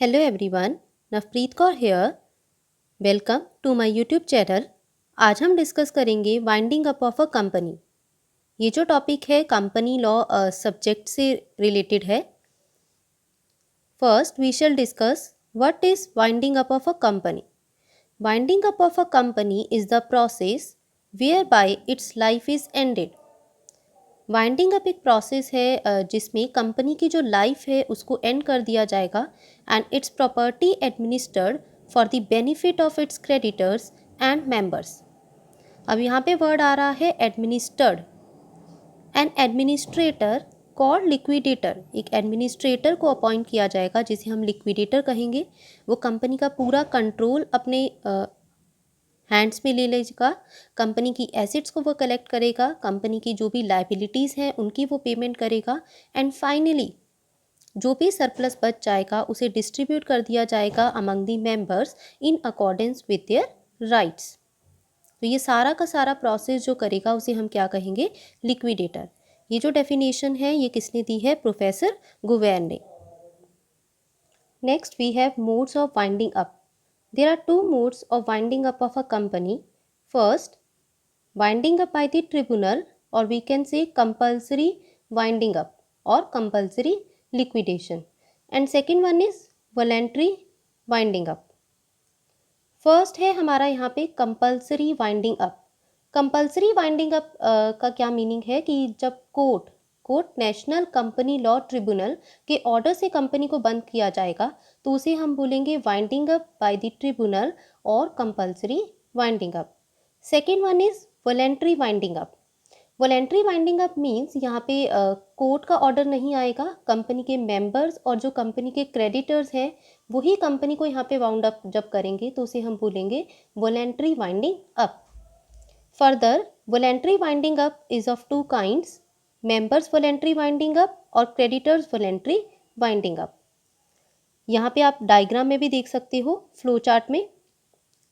Hello everyone, Navpreet Kaur here. Welcome to my YouTube channel. आज हम discuss करेंगे winding up of a company. ये जो टॉपिक है कंपनी लॉ सब्जेक्ट से रिलेटेड है। First we shall discuss what is winding up of a company. Winding up of a company is the process whereby its life is ended. Winding up एक process है जिसमें company की जो life है उसको and कर दिया जाएगा and it's property administered for the benefit of its creditors and members. अब यहाँ पे वर्ड आ रहा है administered. An administrator called liquidator, एक एडमिनिस्ट्रेटर को अपॉइंट किया जाएगा जिसे हम लिक्विडेटर कहेंगे। वो कंपनी का पूरा कंट्रोल अपने हैंड्स में ले लेगा। कंपनी की एसेट्स को वो कलेक्ट करेगा, कंपनी की जो भी लाइबिलिटीज़ हैं उनकी वो पेमेंट करेगा एंड फाइनली जो भी सरप्लस बच जाएगा उसे डिस्ट्रीब्यूट कर दिया जाएगा among the members in accordance with their rights. तो ये सारा का सारा प्रोसेस जो करेगा उसे हम क्या कहेंगे? लिक्विडेटर। ये जो डेफिनेशन है ये किसने दी है? प्रोफेसर गुवेर ने। Next we have modes of winding up. There are two modes of winding up of a company. First, winding up by the tribunal, or we can say compulsory winding up or compulsory liquidation. And second one is voluntary winding up. First है हमारा यहाँ पे compulsory winding up. Compulsory winding up का क्या meaning है कि जब court national company law tribunal के ऑर्डर से कंपनी को बंद किया जाएगा तो उसे हम बोलेंगे winding up by the tribunal और compulsory winding up. Second one is voluntary winding up. Voluntary winding up means यहाँ पे कोर्ट का ऑर्डर नहीं आएगा, कंपनी के मेंबर्स और जो कंपनी के क्रेडिटर्स हैं वही कंपनी को यहाँ पे वाउंड अप जब करेंगे तो उसे हम बोलेंगे voluntary winding up. Further voluntary winding up is of two kinds, members voluntary winding up और क्रेडिटर्स वॉलेंट्री वाइंडिंग अप। यहाँ पे आप डायग्राम में भी देख सकते हो, फ्लो चार्ट में।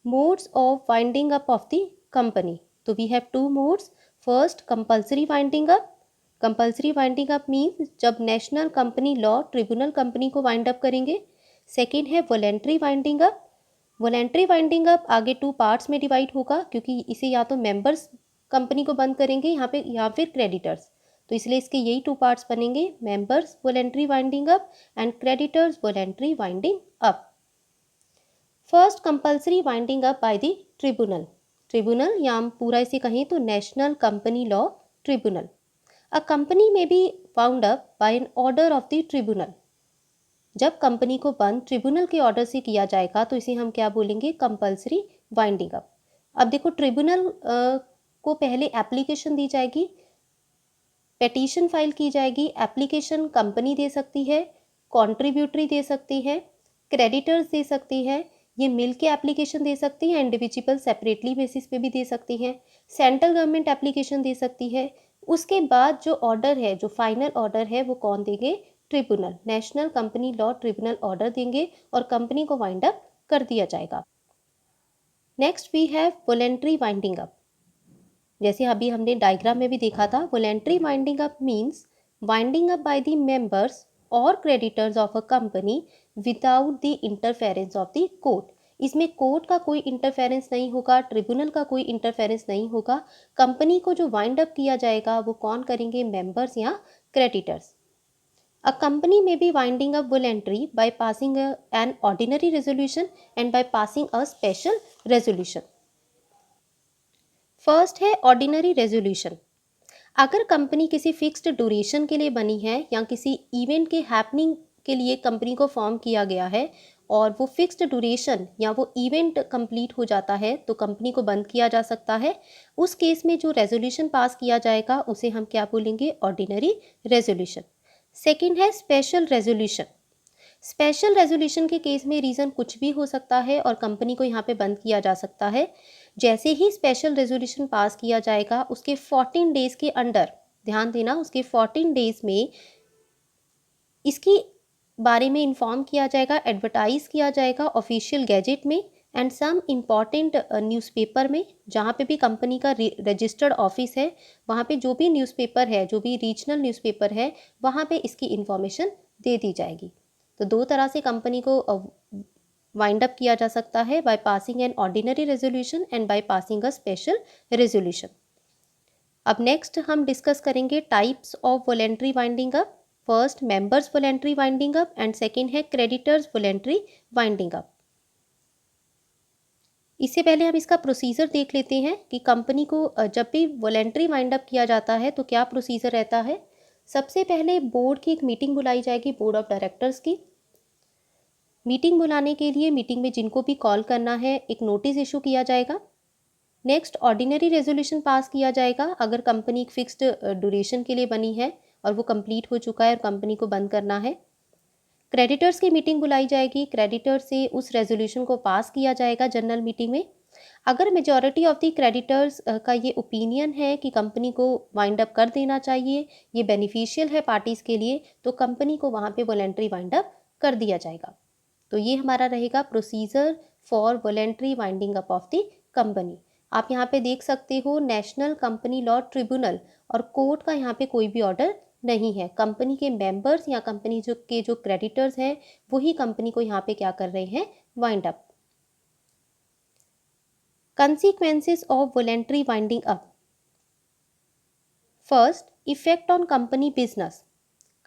Modes of winding up of the company, तो we have two modes. First compulsory winding up. Compulsory winding up means जब national company law tribunal company को वाइंड अप करेंगे। सेकेंड है voluntary winding up. Voluntary winding up आगे two parts में divide होगा क्योंकि इसे या तो मेंबर्स कंपनी को बंद करेंगे यहाँ पे या फिर क्रेडिटर्स, तो इसलिए इसके यही टू पार्ट्स बनेंगे, members voluntary winding up and creditors voluntary winding up. First compulsory winding up by the tribunal या हम पूरा इसे कहें तो national company law tribunal. A company may be wound up by an order of the tribunal. जब company को बंद tribunal के ऑर्डर से किया जाएगा तो इसे हम क्या बोलेंगे? Compulsory winding up. अब देखो ट्रिब्यूनल को पहले एप्लीकेशन दी जाएगी, पेटिशन फाइल की जाएगी। एप्लीकेशन कंपनी दे सकती है, कॉन्ट्रीब्यूटरी दे सकती है, क्रेडिटर्स दे सकती है, ये मिल के एप्लीकेशन दे सकती है, इंडिविजुअल सेपरेटली बेसिस पे भी दे सकती है, सेंट्रल गवर्नमेंट एप्लीकेशन दे सकती है। उसके बाद जो ऑर्डर है, जो फाइनल ऑर्डर है वो कौन देंगे? Tribunal, national company law tribunal order देंगे और कंपनी को वाइंड अप कर दिया जाएगा। Next we have voluntary winding up. जैसे अभी हमने डायग्राम में भी देखा था, voluntary winding up means winding up by the members और creditors of a company without the interference of the court. इसमें कोर्ट का कोई इंटरफेरेंस नहीं होगा, ट्रिब्यूनल का कोई इंटरफेरेंस नहीं होगा। कंपनी को जो वाइंड अप किया जाएगा वो कौन करेंगे? मेंबर्स या creditors. A company may be winding up voluntary by passing an ordinary resolution and by passing a special resolution. First है ऑर्डिनरी रेजोल्यूशन। अगर कंपनी किसी फिक्स्ड ड्यूरेशन के लिए बनी है या किसी इवेंट के हैपनिंग के लिए कंपनी को फॉर्म किया गया है और वो फिक्स्ड ड्यूरेशन या वो इवेंट कंप्लीट हो जाता है तो कंपनी को बंद किया जा सकता है। उस केस में जो रेजोल्यूशन पास किया जाएगा उसे हम क्या बोलेंगे? Ordinary resolution. सेकेंड है स्पेशल रेजोल्यूशन। स्पेशल रेजोल्यूशन के केस में रीज़न कुछ भी हो सकता है और कंपनी को यहाँ पे बंद किया जा सकता है। जैसे ही स्पेशल रेजोल्यूशन पास किया जाएगा उसके 14 डेज़ के अंडर, ध्यान देना, उसके 14 डेज़ में इसकी बारे में इन्फॉर्म किया जाएगा, एडवर्टाइज किया जाएगा ऑफिशियल गैजेट में एंड सम इम्पॉर्टेंट न्यूज़पेपर में। जहाँ पे भी कंपनी का रजिस्टर्ड ऑफिस है वहाँ पे जो भी न्यूज़पेपर है, जो भी रीजनल न्यूज़पेपर है, वहाँ पे इसकी इन्फॉर्मेशन दे दी जाएगी। तो दो तरह से कंपनी को वाइंड अप किया जा सकता है, by passing an ordinary resolution and by passing a special resolution. अब नेक्स्ट हम डिस्कस करेंगे types of voluntary winding up. First members voluntary winding up and second है क्रेडिटर्स वॉलेंट्री वाइंडिंग अप। इससे पहले हम इसका प्रोसीजर देख लेते हैं कि कंपनी को जब भी वॉलेंट्री वाइंड अप किया जाता है तो क्या प्रोसीजर रहता है। सबसे पहले बोर्ड की एक मीटिंग बुलाई जाएगी, बोर्ड ऑफ डायरेक्टर्स की। मीटिंग बुलाने के लिए मीटिंग में जिनको भी कॉल करना है एक नोटिस इशू किया जाएगा। नेक्स्ट ऑर्डिनरी रेजोल्यूशन पास किया जाएगा अगर कंपनी एक फिक्स्ड ड्यूरेशन के लिए बनी है और वो कंप्लीट हो चुका है और कंपनी को बंद करना है। क्रेडिटर्स की मीटिंग बुलाई जाएगी, क्रेडिटर से उस रेजोल्यूशन को पास किया जाएगा जनरल मीटिंग में। अगर मेजॉरिटी ऑफ द क्रेडिटर्स का ये ओपिनियन है कि कंपनी को वाइंड अप कर देना चाहिए, ये बेनिफिशियल है पार्टीज़ के लिए, तो कंपनी को वहाँ पे वॉलेंट्री वाइंड अप कर दिया जाएगा। तो ये हमारा रहेगा procedure for voluntary winding up of the company. आप यहाँ पे देख सकते हो नेशनल कंपनी लॉ ट्रिब्यूनल और कोर्ट का यहाँ पे कोई भी ऑर्डर नहीं है। कंपनी के मेंबर्स या कंपनी जो क्रेडिटर्स हैं वही कंपनी को यहाँ पे क्या कर रहे हैं, wind up. Consequences of voluntary winding up. First, effect on company business.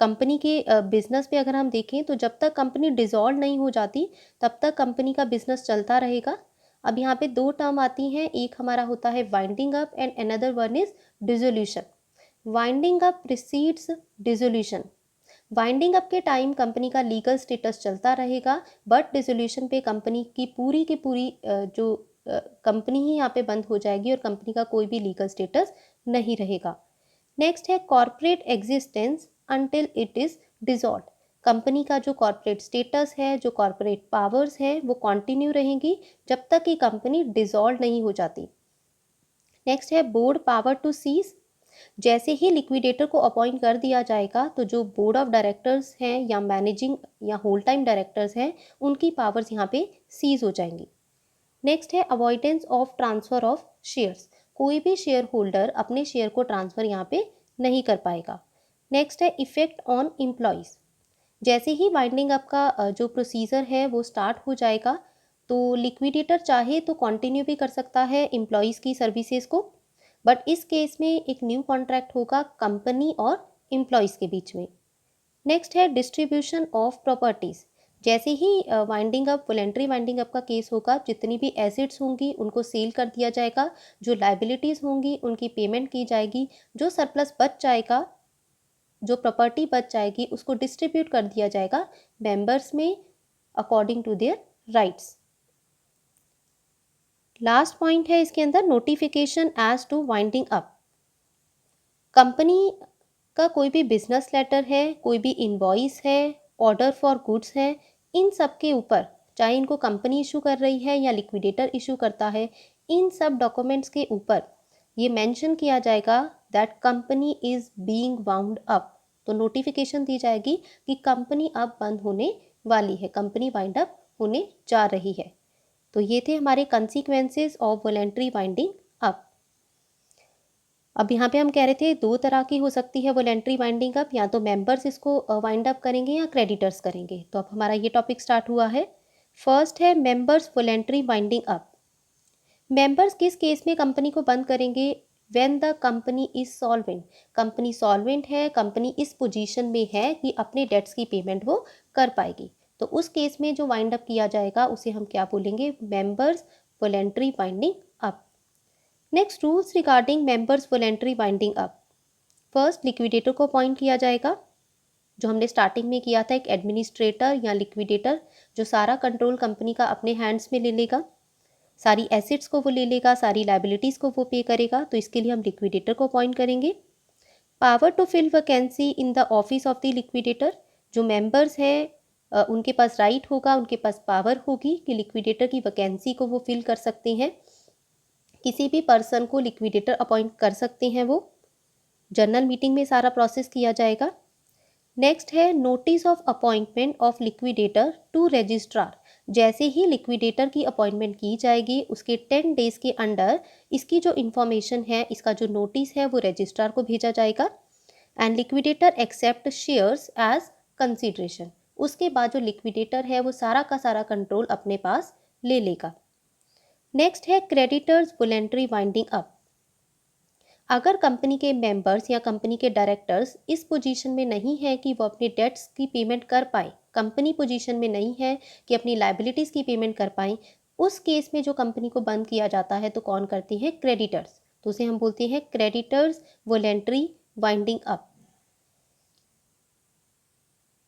Company के बिजनेस पे अगर हम देखें तो जब तक कंपनी डिसॉल्व नहीं हो जाती तब तक कंपनी का बिजनेस चलता रहेगा। अब यहाँ पे दो टर्म आती हैं, एक हमारा होता है winding up and another one is dissolution. Winding up precedes dissolution. Winding up के टाइम कंपनी का लीगल स्टेटस चलता रहेगा, बट डिसोल्यूशन पे कंपनी की पूरी जो कंपनी ही यहाँ पे बंद हो जाएगी और कंपनी का कोई भी लीगल स्टेटस नहीं रहेगा। नेक्स्ट है corporate existence until it is dissolve. Company का जो कॉर्पोरेट स्टेटस है, जो कॉर्पोरेट पावर्स हैं, वो कंटिन्यू रहेंगी जब तक कि कंपनी डिसॉल्व नहीं हो जाती। नेक्स्ट है बोर्ड पावर टू सीज। जैसे ही लिक्विडेटर को अपॉइंट कर दिया जाएगा तो जो बोर्ड ऑफ डायरेक्टर्स हैं या मैनेजिंग या होल टाइम डायरेक्टर्स हैं उनकी पावर्स यहाँ पे सीज हो जाएंगी। नेक्स्ट है avoidance of transfer of shares. कोई भी शेयर होल्डर अपने शेयर को ट्रांसफ़र यहाँ पे नहीं कर पाएगा। नेक्स्ट है इफेक्ट ऑन एम्प्लॉयज़। जैसे ही वाइंडिंग अप का जो प्रोसीजर है वो स्टार्ट हो जाएगा तो लिक्विडेटर चाहे तो कंटिन्यू भी कर सकता है एम्प्लॉयज़ की सर्विसेज को, बट इस केस में एक न्यू कॉन्ट्रैक्ट होगा कंपनी और एम्प्लॉयज़ के बीच में। नेक्स्ट है डिस्ट्रीब्यूशन ऑफ प्रॉपर्टीज़। जैसे ही winding up voluntary winding up का केस होगा, जितनी भी एसेट्स होंगी उनको सेल कर दिया जाएगा, जो लाइबिलिटीज़ होंगी उनकी पेमेंट की जाएगी, जो सरप्लस बच जाएगा, जो प्रॉपर्टी बच जाएगी उसको डिस्ट्रीब्यूट कर दिया जाएगा मेंबर्स में according to their rights. Last point है इसके अंदर notification as to winding up. Company का कोई भी बिजनेस लेटर है, कोई भी इनवॉइस है, ऑर्डर फॉर गुड्स है, इन सब के ऊपर चाहे इनको कंपनी इशू कर रही है या लिक्विडेटर इशू करता है, इन सब डॉक्यूमेंट्स के ऊपर ये मेंशन किया जाएगा that company is being wound up. तो नोटिफिकेशन दी जाएगी कि कंपनी अब बंद होने वाली है, कंपनी वाइंड अप होने जा रही है। तो ये थे हमारे consequences of voluntary winding up. अब यहाँ पे हम कह रहे थे दो तरह की हो सकती है वॉलेंट्री वाइंडिंग अप, या तो मेंबर्स इसको वाइंड अप करेंगे या क्रेडिटर्स करेंगे। तो अब हमारा ये टॉपिक स्टार्ट हुआ है। फर्स्ट है members voluntary winding up. Members किस केस में कंपनी को बंद करेंगे? When the company is solvent. Company solvent है, कंपनी इस पोजीशन में है कि अपने डेट्स की पेमेंट वो कर पाएगी, तो उस केस में जो वाइंड अप किया जाएगा उसे हम क्या बोलेंगे? Members voluntary winding up. Next rules regarding members voluntary winding up. First liquidator को अपॉइंट किया जाएगा, जो हमने स्टार्टिंग में किया था, एक एडमिनिस्ट्रेटर या लिक्विडेटर जो सारा कंट्रोल कंपनी का अपने हैंड्स में ले लेगा, सारी एसेट्स को वो ले लेगा, सारी लाइबिलिटीज़ को वो पे करेगा। तो इसके लिए हम लिक्विडेटर को अपॉइंट करेंगे। Power to fill vacancy in the office of the liquidator. जो मेंबर्स हैं उनके पास राइट होगा, उनके पास पावर होगी कि लिक्विडेटर की वैकेंसी को वो फिल कर सकते हैं, किसी भी पर्सन को लिक्विडेटर अपॉइंट कर सकते हैं। वो जनरल मीटिंग में सारा प्रोसेस किया जाएगा। नेक्स्ट है notice of appointment of liquidator to registrar. जैसे ही लिक्विडेटर की अपॉइंटमेंट की जाएगी उसके 10 डेज के अंडर इसकी जो इन्फॉर्मेशन है, इसका जो नोटिस है वो रजिस्ट्रार को भेजा जाएगा। And liquidator accept shares as consideration. उसके बाद जो लिक्विडेटर है वो सारा का सारा कंट्रोल अपने पास ले लेगा। नेक्स्ट है क्रेडिटर्स वॉलेंटरी वाइंडिंग अप। अगर कंपनी के मेंबर्स या कंपनी के डायरेक्टर्स इस पोजीशन में नहीं है कि वो अपने डेट्स की पेमेंट कर पाए, कंपनी पोजीशन में नहीं है कि अपनी लाइबिलिटीज़ की पेमेंट कर पाएँ, उस केस में जो कंपनी को बंद किया जाता है तो कौन करती है? क्रेडिटर्स। तो उसे हम बोलते हैं क्रेडिटर्स वॉलेंटरी वाइंडिंग अप।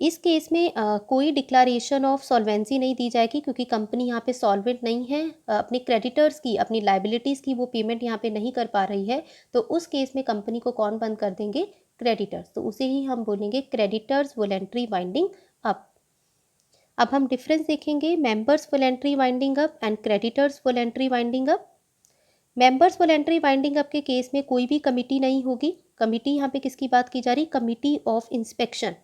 इस केस में कोई डिक्लेरेशन ऑफ सॉल्वेंसी नहीं दी जाएगी क्योंकि कंपनी यहाँ पे सॉल्वेंट नहीं है, अपने क्रेडिटर्स की, अपनी लाइबिलिटीज़ की वो पेमेंट यहाँ पे नहीं कर पा रही है। तो उस केस में कंपनी को कौन बंद कर देंगे? क्रेडिटर्स। तो उसे ही हम बोलेंगे क्रेडिटर्स वॉलेंटरी वाइंडिंग अप। अब हम डिफरेंस देखेंगे members voluntary winding up and creditors voluntary winding up. Members voluntary winding up के केस में कोई भी कमिटी नहीं होगी। कमिटी यहाँ पे किसकी बात की जा रही? Committee of inspection.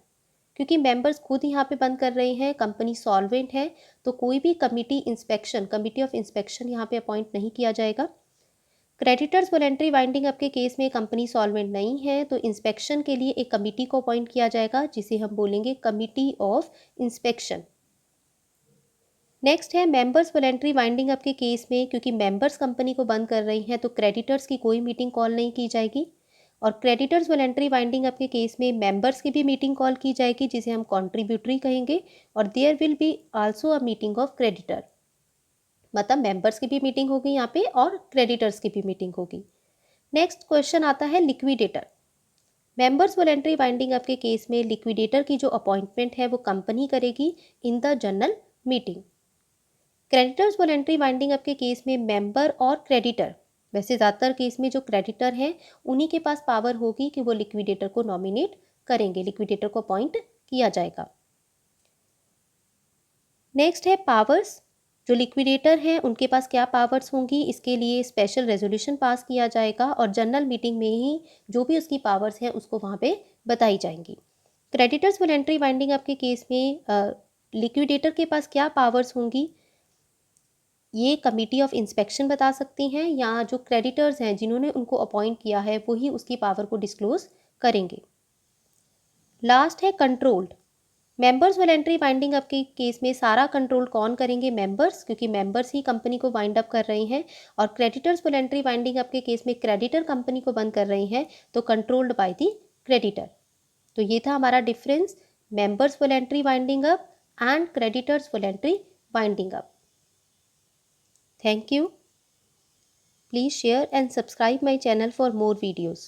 क्योंकि मेंबर्स खुद यहाँ पे बंद कर रहे हैं, कंपनी सॉल्वेंट है, तो कोई भी कमिटी ऑफ इंस्पेक्शन यहाँ पे अपॉइंट नहीं किया जाएगा। क्रेडिटर्स वॉलेंटरी वाइंडिंग अप के केस में कंपनी सॉल्वेंट नहीं है तो इंस्पेक्शन के लिए एक कमिटी को अपॉइंट किया जाएगा जिसे हम बोलेंगे कमिटी ऑफ इंस्पेक्शन। नेक्स्ट है मेंबर्स वॉलेंटरी वाइंडिंग अप के केस में क्योंकि मेंबर्स कंपनी को बंद कर रही हैं तो क्रेडिटर्स की कोई मीटिंग कॉल नहीं की जाएगी। और क्रेडिटर्स वॉलेंटरी वाइंडिंग अप के केस में मेंबर्स की भी मीटिंग कॉल की जाएगी जिसे हम कॉन्ट्रीब्यूटरी कहेंगे। और there will be also a meeting of creditor, मतलब मेंबर्स की भी मीटिंग होगी यहाँ पे और क्रेडिटर्स की भी मीटिंग होगी। नेक्स्ट क्वेश्चन आता है liquidator. Members voluntary winding up के केस में लिक्विडेटर की जो अपॉइंटमेंट है वो कंपनी करेगी in the general meeting. Creditors voluntary winding up के केस में मेंबर और क्रेडिटर, वैसे ज़्यादातर केस में जो क्रेडिटर हैं उन्हीं के पास पावर होगी कि वो लिक्विडेटर को नॉमिनेट करेंगे, लिक्विडेटर को अपॉइंट किया जाएगा। नेक्स्ट है पावर्स। जो लिक्विडेटर हैं उनके पास क्या पावर्स होंगी, इसके लिए स्पेशल रेजोल्यूशन पास किया जाएगा और जनरल मीटिंग में ही जो भी उसकी पावर्स हैं उसको वहाँ पे बताई जाएंगी। क्रेडिटर्स वॉलेंटरी वाइंडिंग अप के केस में लिक्विडेटर के पास क्या पावर्स होंगी, ये कमिटी ऑफ इंस्पेक्शन बता सकती हैं या जो क्रेडिटर्स हैं जिन्होंने उनको अपॉइंट किया है वही उसकी पावर को डिस्क्लोज करेंगे। लास्ट है controlled. Members voluntary winding up के केस में सारा कंट्रोल कौन करेंगे? मेंबर्स, क्योंकि मेंबर्स ही कंपनी को वाइंड अप कर रहे हैं। और क्रेडिटर्स वॉलेंटरी वाइंडिंग अप के केस में क्रेडिटर कंपनी को बंद कर रहे हैं तो कंट्रोल्ड बाय द क्रेडिटर। तो ये था हमारा difference, members voluntary winding up and creditors voluntary winding up. Thank you. Please share and subscribe my channel for more videos.